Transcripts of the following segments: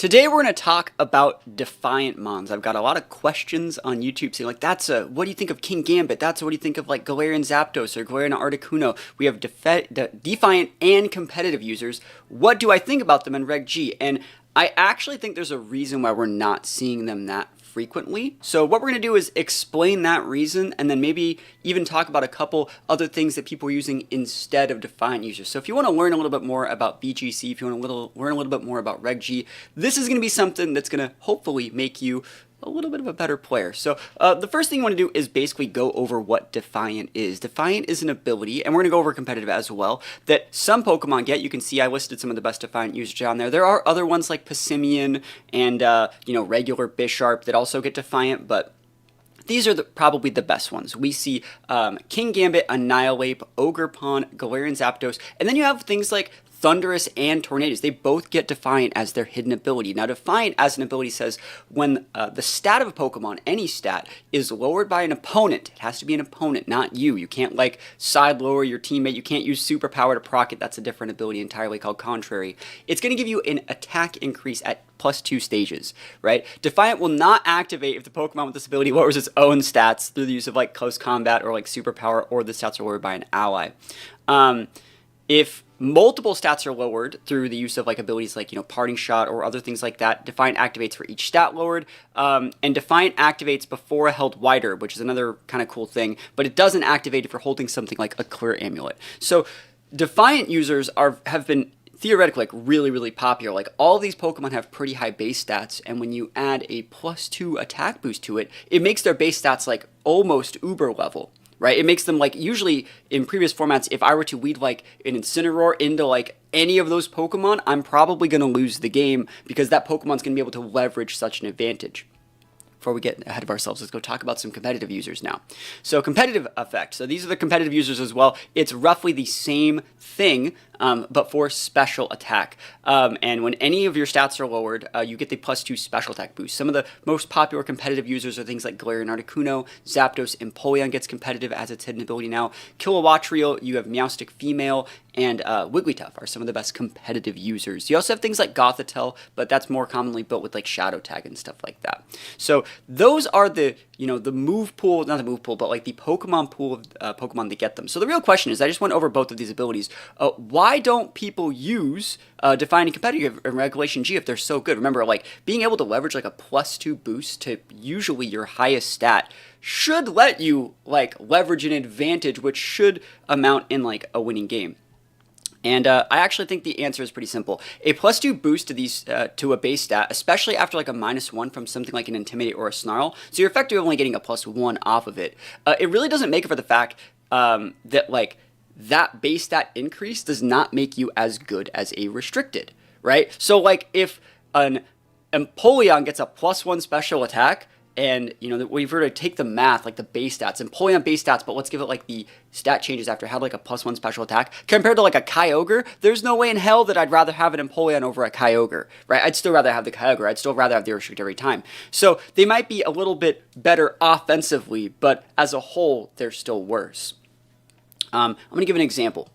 Today we're going to talk about Defiant Mons. I've got a lot of questions on YouTube saying like, what do you think of King Gambit? What do you think of like Galarian Zapdos or Galarian Articuno? We have Defiant and Competitive users. What do I think about them in Reg G? And I actually think there's a reason why we're not seeing them that frequently. So what we're going to do is explain that reason and then maybe even talk about a couple other things that people are using instead of Defiant users. So if you want to learn a little bit more about VGC, if you want to learn a little bit more about Reg G, this is going to be something that's going to hopefully make you a little bit of a better player. So the first thing you want to do is basically go over what Defiant is. Defiant is an ability, and we're going to go over competitive as well, that some Pokemon get. You can see I listed some of the best Defiant users down there. There are other ones like Passimian and regular Bisharp that also get Defiant, but these are probably the best ones. We see King Gambit, Annihilate, Ogerpon, Galarian Zapdos, and then you have things like Thundurus and Tornadus. They both get Defiant as their hidden ability. Now, Defiant as an ability says when the stat of a Pokemon, any stat, is lowered by an opponent, it has to be an opponent, not you. You can't like side lower your teammate. You can't use superpower to proc it. That's a different ability entirely called Contrary. It's going to give you an attack increase at +2 stages, right? Defiant will not activate if the Pokemon with this ability lowers its own stats through the use of like close combat or like superpower, or the stats are lowered by an ally. If multiple stats are lowered through the use of like abilities like, Parting Shot or other things like that, Defiant activates for each stat lowered, and Defiant activates before held wider, which is another kind of cool thing, but it doesn't activate if you're holding something like a Clear Amulet. So Defiant users have been theoretically like really, really popular. Like all these Pokemon have pretty high base stats, and when you add a +2 attack boost to it, it makes their base stats like almost uber level. Right? It makes them like, usually in previous formats, if I were to lead like an Incineroar into like any of those Pokemon, I'm probably going to lose the game because that Pokemon's going to be able to leverage such an advantage. Before we get ahead of ourselves, let's go talk about some competitive users now. So competitive effect. So these are the competitive users as well. It's roughly the same thing, but for special attack. And when any of your stats are lowered, you get the +2 special attack boost. Some of the most popular competitive users are things like Galarian Articuno, Zapdos, Empoleon gets competitive as its hidden ability now. Kilowattrel, you have Meowstic Female, and Wigglytuff are some of the best competitive users. You also have things like Gothitelle, but that's more commonly built with like Shadow Tag and stuff like that. So those are the, the move pool, not the move pool, but like the Pokemon pool of Pokemon that get them. So the real question is, I just went over both of these abilities. Why don't people use Defiant and Competitive in Regulation G if they're so good? Remember, like being able to leverage like a +2 boost to usually your highest stat should let you like leverage an advantage, which should amount in like a winning game. And I actually think the answer is pretty simple. A +2 boost to these to a base stat, especially after like a -1 from something like an Intimidate or a Snarl, so you're effectively only getting a +1 off of it. It really doesn't make it for the fact that like that base stat increase does not make you as good as a restricted, right? So like if an Empoleon gets a +1 special attack, and we've heard to take the math, like the base stats, Empoleon base stats, but let's give it like the stat changes after it had like a +1 special attack, compared to like a Kyogre, there's no way in hell that I'd rather have an Empoleon over a Kyogre, right? I'd still rather have the Kyogre, I'd still rather have the restrict every time. So they might be a little bit better offensively, but as a whole, they're still worse. I'm going to give an example.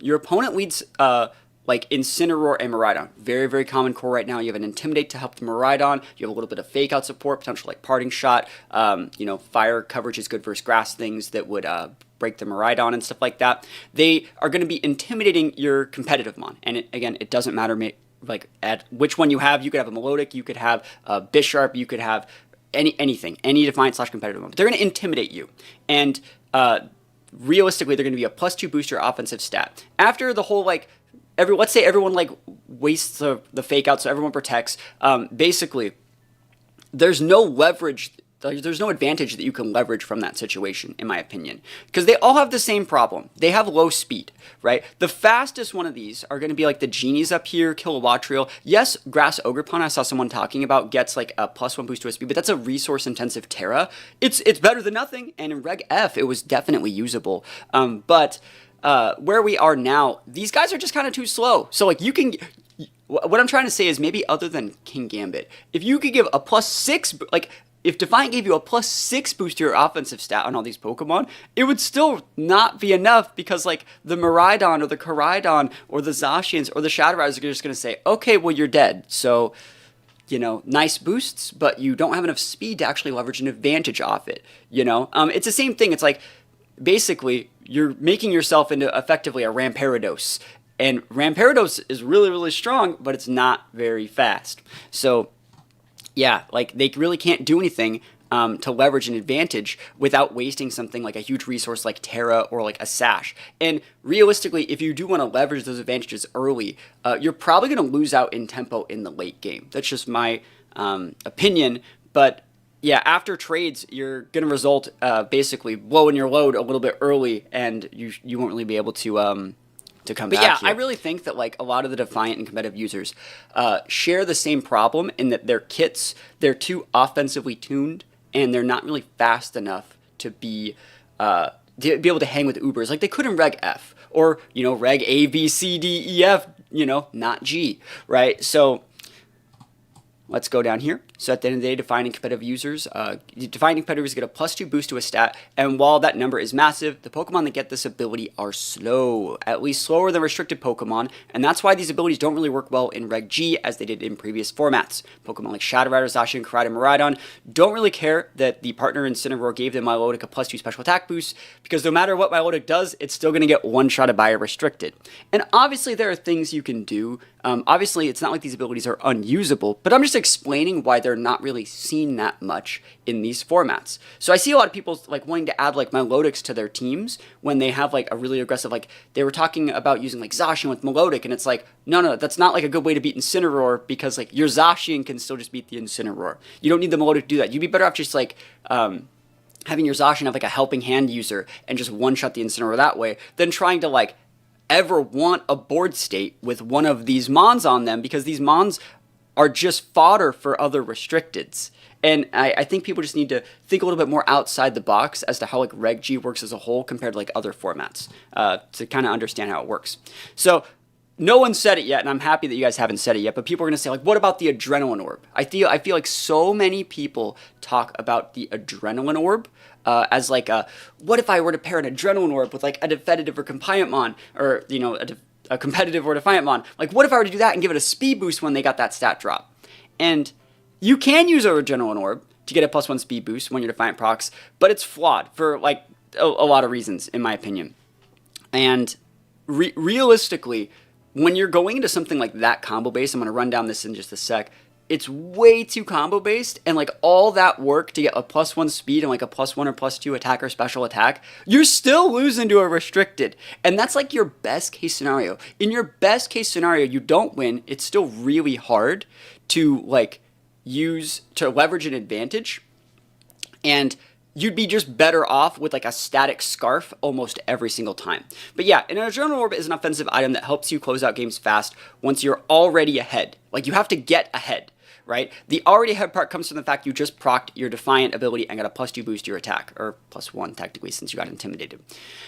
Your opponent leads like Incineroar and Miraidon. Very, very common core right now. You have an Intimidate to help the Miraidon. You have a little bit of Fake Out support, potential like Parting Shot. Fire coverage is good versus grass things that would break the Miraidon and stuff like that. They are going to be intimidating your competitive mon. And it doesn't matter like at which one you have. You could have a Melodic, you could have a Bisharp, you could have anything, any Defiant/competitive mon. But they're going to intimidate you. And realistically, they're going to be a +2 booster offensive stat. After the whole like, let's say everyone like wastes the Fake Out, so everyone protects. Basically, there's no leverage. There's no advantage that you can leverage from that situation, in my opinion, because they all have the same problem. They have low speed, right? The fastest one of these are going to be like the Genies up here, Kilowattrel. Yes, Grass Ogerpon, I saw someone talking about, gets like a +1 boost to speed, but that's a resource-intensive Terra. It's better than nothing, and in Reg F, it was definitely usable. But where we are now, these guys are just kind of too slow. So like what I'm trying to say is maybe other than King Gambit, if you could give a +6, like if Defiant gave you a +6 boost to your offensive stat on all these Pokemon, it would still not be enough because like the Miraidon or the Koraidon or the Zacians or the Shadow Riders are just going to say, okay, well you're dead. So nice boosts, but you don't have enough speed to actually leverage an advantage off it, It's the same thing. It's like, basically, you're making yourself into effectively a Ramparados. And Ramparados is really, really strong, but it's not very fast. So, yeah, like, they really can't do anything to leverage an advantage without wasting something like a huge resource like Terra or like a Sash. And realistically, if you do want to leverage those advantages early, you're probably going to lose out in tempo in the late game. That's just my opinion. But yeah, after trades, you're going to result basically blowing your load a little bit early, and you won't really be able to come back. But yeah, here. I really think that like a lot of the Defiant and competitive users share the same problem in that their kits, they're too offensively tuned, and they're not really fast enough to be able to hang with Ubers like they could in Reg F or Reg A, B, C, D, E, F, not G, right? So let's go down here. So at the end of the day, Defiant and competitive users get a +2 boost to a stat, and while that number is massive, the Pokemon that get this ability are slow, at least slower than restricted Pokemon, and that's why these abilities don't really work well in Reg G as they did in previous formats. Pokemon like Shadow Rider, Zacian, Koraidon, Miraidon don't really care that the partner Incineroar gave them Milotic a +2 special attack boost, because no matter what Milotic does, it's still going to get one-shotted by a restricted. And obviously there are things you can do. Obviously it's not like these abilities are unusable, but I'm just explaining why they're not really seen that much in these formats. So I see a lot of people like wanting to add like Milotics to their teams when they have like a really aggressive, like they were talking about using like Zacian with Milotic, and it's like, no, that's not like a good way to beat Incineroar, because like your Zacian can still just beat the Incineroar. You don't need the Milotic to do that. You'd be better off just like having your Zacian have like a helping hand user and just one-shot the Incineroar that way, than trying to like ever want a board state with one of these Mons on them, because these Mons are just fodder for other restricteds. And I think people just need to think a little bit more outside the box as to how like Reg G works as a whole compared to like other formats to kind of understand how it works. So no one said it yet, and I'm happy that you guys haven't said it yet, but people are going to say, like, what about the Adrenaline Orb? I feel like so many people talk about the Adrenaline Orb as like what if I were to pair an Adrenaline Orb with like a Definitive or Compliant Mon, or a competitive or Defiant Mon? Like, what if I were to do that and give it a speed boost when they got that stat drop? And you can use a Adrenaline Orb to get a +1 speed boost when you're Defiant procs, but it's flawed for like a lot of reasons, in my opinion. And realistically, when you're going into something like that combo based, I'm going to run down this in just a sec, it's way too combo based, and like all that work to get a +1 speed and like a +1 or +2 attack or special attack, you're still losing to a restricted. And that's like your best case scenario. In your best case scenario, you don't win. It's still really hard to like to leverage an advantage, and you'd be just better off with like a static Scarf almost every single time. But yeah, an Adrenaline Orb is an offensive item that helps you close out games fast once you're already ahead. Like, you have to get ahead, right? The already ahead part comes from the fact you just procced your Defiant ability and got a +2 boost to your attack, or +1 technically since you got intimidated.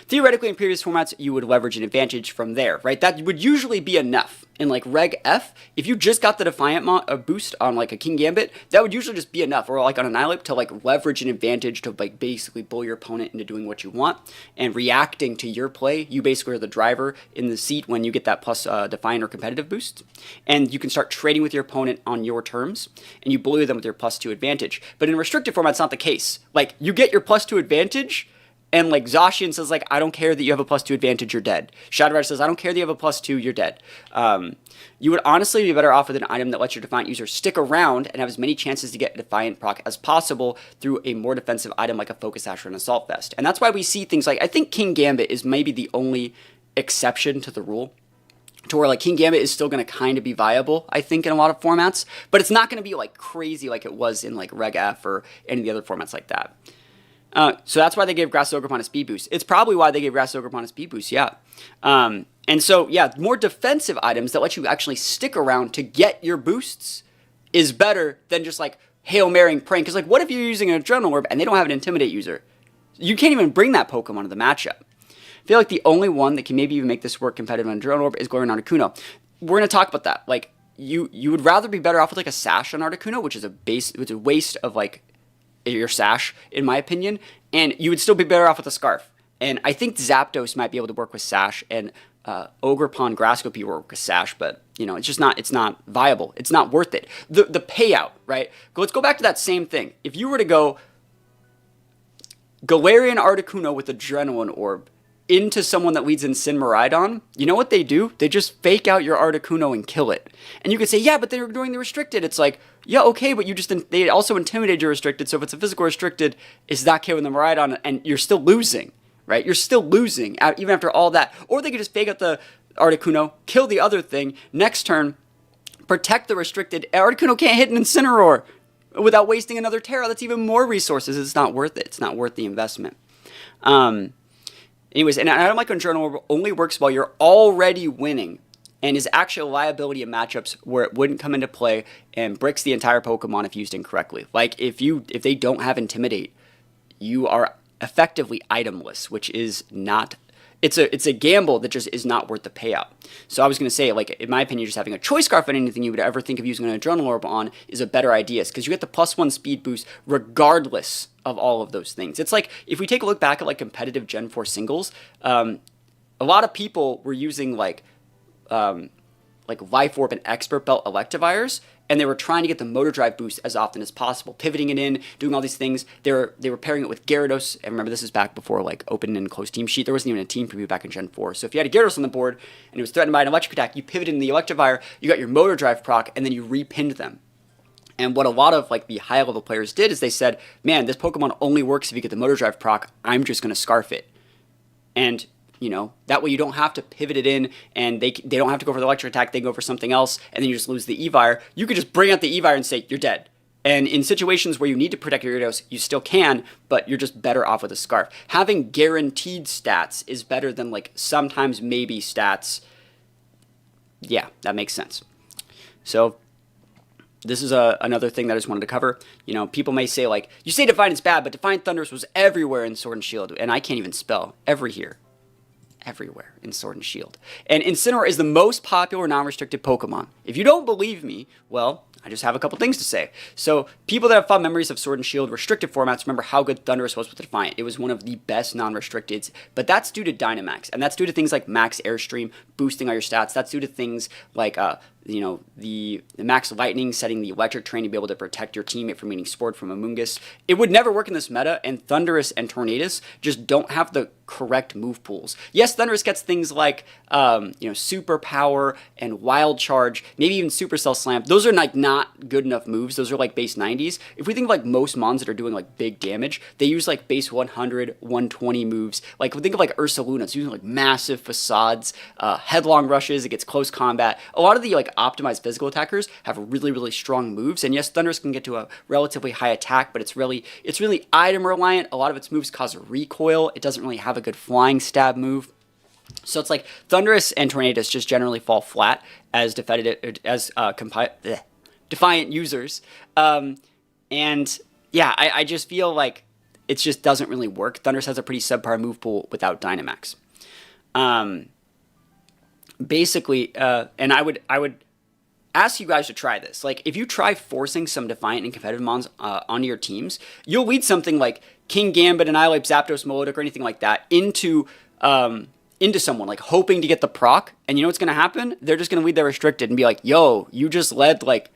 Theoretically, in previous formats, you would leverage an advantage from there, right? That would usually be enough. In like Reg F, if you just got the Defiant boost on like a King Gambit, that would usually just be enough, or like on an Annihilape, to like leverage an advantage to like basically bully your opponent into doing what you want and reacting to your play. You basically are the driver in the seat when you get that plus Defiant or competitive boost, and you can start trading with your opponent on your terms, and you bully them with your +2 advantage. But in restricted format, it's not the case. Like, you get your +2 advantage, and like Zacian says, like, I don't care that you have a +2 advantage, you're dead. Shadow Rider says, I don't care that you have a +2, you're dead. You would honestly be better off with an item that lets your Defiant user stick around and have as many chances to get a Defiant proc as possible through a more defensive item like a Focus Sash or an Assault Vest. And that's why we see things like, I think King Gambit is maybe the only exception to the rule, to where like King Gambit is still going to kind of be viable, I think, in a lot of formats, but it's not going to be like crazy like it was in like Reg F or any of the other formats like that. So that's why they gave Grass Ogerpon a speed boost. It's probably why they gave Grass Ogerpon a speed boost, yeah. And so, yeah, more defensive items that let you actually stick around to get your boosts is better than just like Hail Marying Prank. Because like, what if you're using an Adrenaline Orb and they don't have an Intimidate user? You can't even bring that Pokemon to the matchup. I feel like the only one that can maybe even make this work competitive on Adrenaline Orb is Galarian Articuno. We're going to talk about that. Like, you would rather be better off with like a Sash on Articuno, which is a waste of like your Sash, in my opinion, and you would still be better off with a Scarf. And I think Zapdos might be able to work with Sash, and Ogerpon Grasscope or Sash, but you know, it's not viable. It's not worth it. The payout, right? Let's go back to that same thing. If you were to go Galarian Articuno with Adrenaline Orb into someone that leads Incineroar, you know what they do? They just fake out your Articuno and kill it. And you could say, yeah, but they were doing the restricted. It's like, yeah, okay, but they also intimidated your restricted, so if it's a physical restricted, is that killing the Miraidon, and you're still losing, right? You're still losing, even after all that. Or they could just fake out the Articuno, kill the other thing, next turn, protect the restricted. Articuno can't hit an Incineroar without wasting another Terra. That's even more resources. It's not worth it. It's not worth the investment. Anyways, and Item like Journal only works while you're already winning and is actually a liability in matchups where it wouldn't come into play and bricks the entire Pokemon if used incorrectly. Like, if they don't have Intimidate, you are effectively itemless, which is not... It's a gamble that just is not worth the payout. So I was going to say, like, in my opinion, just having a Choice Scarf on anything you would ever think of using an Adrenaline Orb on is a better idea, because you get the +1 speed boost regardless of all of those things. It's like, if we take a look back at like competitive Gen 4 singles, a lot of people were using like Life Orb and Expert Belt Electivires, and they were trying to get the Motor Drive boost as often as possible, pivoting it in, doing all these things. They were pairing it with Gyarados, and remember, this is back before like open and closed team sheet. There wasn't even a team preview back in Gen 4. So if you had a Gyarados on the board and it was threatened by an electric attack, you pivoted in the Electivire, you got your Motor Drive proc, and then you repinned them. And what a lot of like the high level players did is they said, man, this Pokemon only works if you get the Motor Drive proc. I'm just going to Scarf it. And you know, that way you don't have to pivot it in, and they don't have to go for the electric attack, they go for something else, and then you just lose the Evire. You could just bring out the Evire and say, you're dead. And in situations where you need to protect your Gyarados, you still can, but you're just better off with a Scarf. Having guaranteed stats is better than like sometimes maybe stats. Yeah, that makes sense. So this is another thing that I just wanted to cover. You know, people may say like, you say Defiant is bad, but Defiant Thundurus was everywhere in Sword and Shield, and I can't even spell every here. Everywhere in Sword and Shield. And Incineroar is the most popular non-restricted Pokemon. If you don't believe me, well, I just have a couple things to say. So, people that have fond memories of Sword and Shield restricted formats remember how good Thundurus was with Defiant. It was one of the best non-restricteds, but that's due to Dynamax, and that's due to things like Max Airstream boosting all your stats. That's due to things like you know, the Max Lightning setting the electric train to be able to protect your teammate from getting Spored from Amoonguss. It would never work in this meta, and Thundurus and Tornadus just don't have the correct move pools. Yes, Thundurus gets things like you know, Super Power and Wild Charge, maybe even Supercell Slam. Those are like not good enough moves. Those are like base 90s. If we think of like most mons that are doing like big damage, they use like base 100, 120 moves. Like think of like Ursaluna, it's using like massive facades, headlong rushes, it gets close combat. A lot of the like optimized physical attackers have really, really strong moves, and yes, Thundurus can get to a relatively high attack, but it's really item reliant. A lot of its moves cause recoil. It doesn't really have a good flying stab move. So it's like Thundurus and Tornadus just generally fall flat as Defiant users. And yeah, I just feel like it just doesn't really work. Thundurus has a pretty subpar move pool without Dynamax. Basically, and I would ask you guys to try this. Like, if you try forcing some Defiant and Competitive mons onto your teams, you'll lead something like King Gambit, Annihilate, Zapdos, Melodic, or anything like that into someone, like, hoping to get the proc, and you know what's going to happen? They're just going to lead their restricted and be like, yo, you just led, like,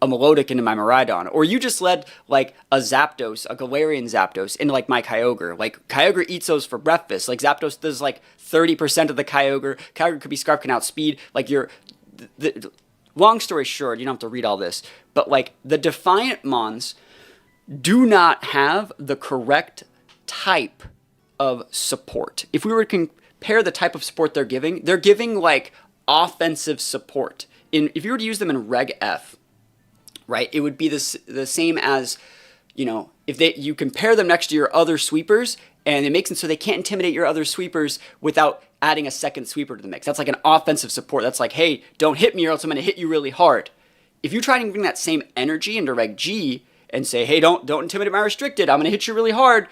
a Melodic into my Miraidon, or you just led, like, a Zapdos, a Galarian Zapdos, into, like, my Kyogre. Like, Kyogre eats those for breakfast. Like, Zapdos does, like, 30% of the Kyogre. Kyogre could be Scarf, can outspeed. Like, long story short, you don't have to read all this, but, like, the Defiant mons do not have the correct type of support. If we were to compare the type of support they're giving like offensive support. If you were to use them in Reg F, right, it would be the same as, you know, if you compare them next to your other sweepers, and it makes it so they can't intimidate your other sweepers without adding a second sweeper to the mix. That's like an offensive support. That's like, hey, don't hit me or else I'm going to hit you really hard. If you try to bring that same energy into Reg G and say, hey, don't intimidate my restricted, I'm going to hit you really hard,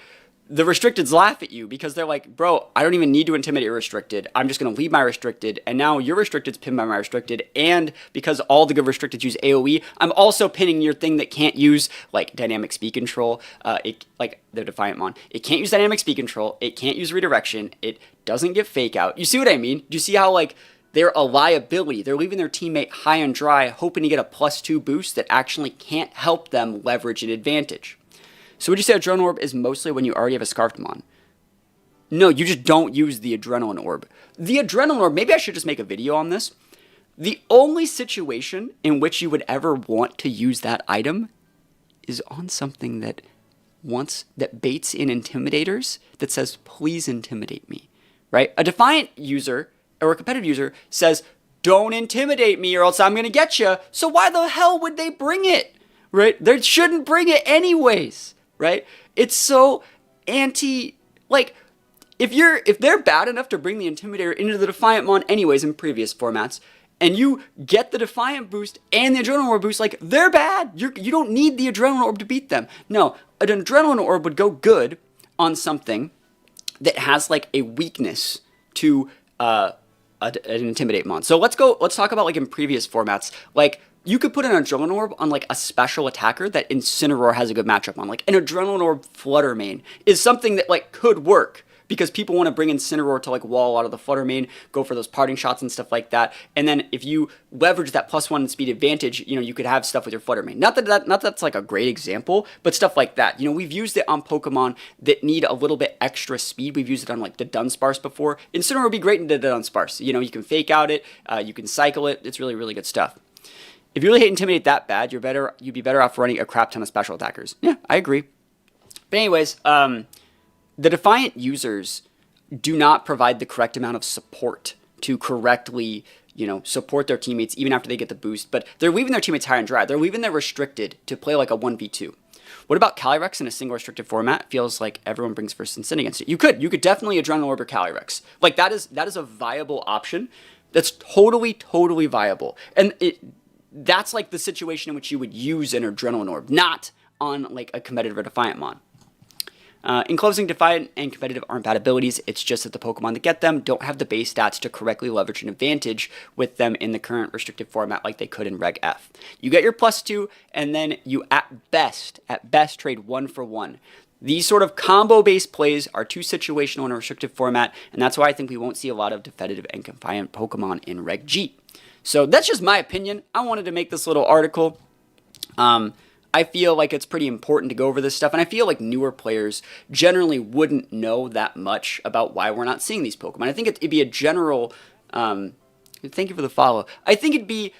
the restricteds laugh at you because they're like, bro, I don't even need to intimidate your restricted. I'm just going to leave my restricted. And now your restricted's pinned by my restricted. And because all the good restricteds use AoE, I'm also pinning your thing that can't use like dynamic speed control. Like the Defiant Mon. It can't use dynamic speed control. It can't use redirection. It doesn't get fake out. You see what I mean? Do you see how like they're a liability? They're leaving their teammate high and dry, hoping to get a +2 boost that actually can't help them leverage an advantage. So would you say Adrenaline Orb is mostly when you already have a Scarfed Mon? No, you just don't use the Adrenaline Orb. The Adrenaline Orb, maybe I should just make a video on this. The only situation in which you would ever want to use that item is on something that baits in intimidators that says, please intimidate me, right? A Defiant user or a competitive user says, don't intimidate me or else I'm going to get you. So why the hell would they bring it, right? They shouldn't bring it anyways. Right? It's so like, if they're bad enough to bring the Intimidator into the Defiant Mon anyways in previous formats, and you get the Defiant boost and the Adrenaline Orb boost, like, they're bad. You don't need the Adrenaline Orb to beat them. No, an Adrenaline Orb would go good on something that has, like, a weakness to an Intimidate Mon. So let's talk about, like, in previous formats, like, you could put an Adrenaline Orb on, like, a special attacker that Incineroar has a good matchup on. Like, an Adrenaline Orb Flutter main is something that, like, could work because people want to bring Incineroar to, like, wall out of the Flutter main, go for those parting shots and stuff like that. And then if you leverage that +1 speed advantage, you know, you could have stuff with your Flutter main. Not that's, like, a great example, but stuff like that. You know, we've used it on Pokemon that need a little bit extra speed. We've used it on, like, the Dunsparce before. Incineroar would be great in the Dunsparce. You know, you can fake out it, you can cycle it. It's really, really good stuff. If you really hate Intimidate that bad, you'd be better off running a crap ton of special attackers. Yeah, I agree. But anyways, the Defiant users do not provide the correct amount of support to correctly, you know, support their teammates even after they get the boost. But they're leaving their teammates high and dry. They're leaving their restricted to play like a 1v2. What about Calyrex in a single restricted format? It feels like everyone brings first and sin against it. You could definitely Adrenaline Orb or Calyrex. Like that is a viable option. That's totally viable. And that's like the situation in which you would use an Adrenaline Orb, not on like a competitive or Defiant Mon. In closing, Defiant and Competitive aren't bad abilities. It's just that the Pokemon that get them don't have the base stats to correctly leverage an advantage with them in the current restricted format like they could in Reg F. You get your +2, and then you at best trade 1 for 1. These sort of combo-based plays are too situational in a restricted format, and that's why I think we won't see a lot of Competitive and Defiant Pokemon in Reg G. So that's just my opinion. I wanted to make this little article. I feel like it's pretty important to go over this stuff, and I feel like newer players generally wouldn't know that much about why we're not seeing these Pokemon. I think it'd be a general, thank you for the follow. I think it'd be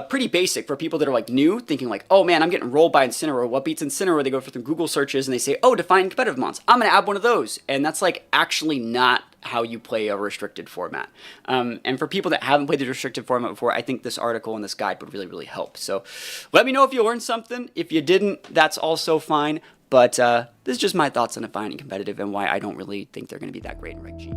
pretty basic for people that are like new, thinking like, oh man, I'm getting rolled by Incineroar. What beats Incineroar? They go for some Google searches and they say, oh, Defiant Competitive Mons. I'm going to add one of those. And that's like actually not how you play a restricted format. And for people that haven't played the restricted format before, I think this article and this guide would really, really help. So let me know if you learned something. If you didn't, that's also fine. But this is just my thoughts on Defiant and Competitive and why I don't really think they're going to be that great in Reg G.